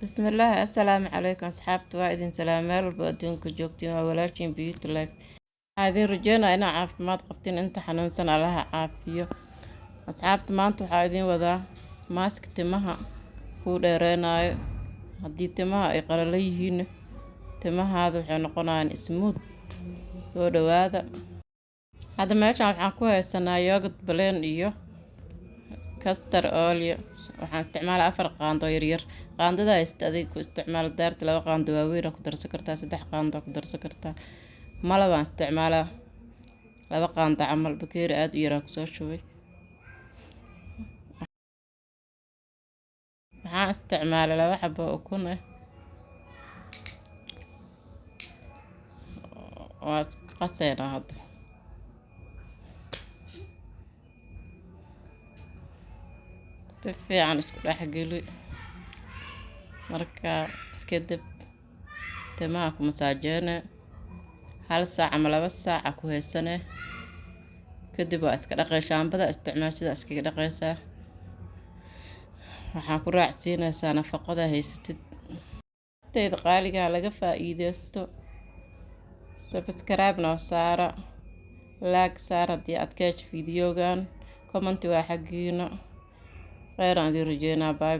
بسم الله السلام عليكم أصحابتي وإذن سلام مeel walba adduunka joogtiin waa walaashiin beauty life waxaa rajeynaa inaa caafimaad qabtiin inta xanuunsan allaha caafiyo asxaabta maanta waxaa idin wadaa maaska timaha kuu dheereenaayo haddii timaha ay qalalan yihiin timahaada waxay noqonayaan smooth soo dhawaada hadda meeshaan waxaan ku haysanaa yogurt blend iyo castor oil waxaan isticmaalaa 4 qaando yaryar qaandada haysta adig ku isticmaal daarta 2 qaando waaweyn ku darsan kartaa 3 qaando ku darsan kartaa malab aan isticmaalaa 2 qaando camal bakeeri aad u yar ku soo shubay waxaan isticmaalaa 2 xabo ukun waa qaseena hadda fiican isku dhaxgeli marka iska dib timaha ku masaajeene 1 saac ama 2 saac ku haysane kadib waa iska dhaqay shaambada isticmaashada iska dhaqaysaa waxaan ku raacsiinaysaa nafaqada haysatid teed qaaliga laga faa'iideysto subscribe noo saara like saara haddii aad ka hesho fiidiyogan comment waa xagiina khayr aan idin rajeynaa bye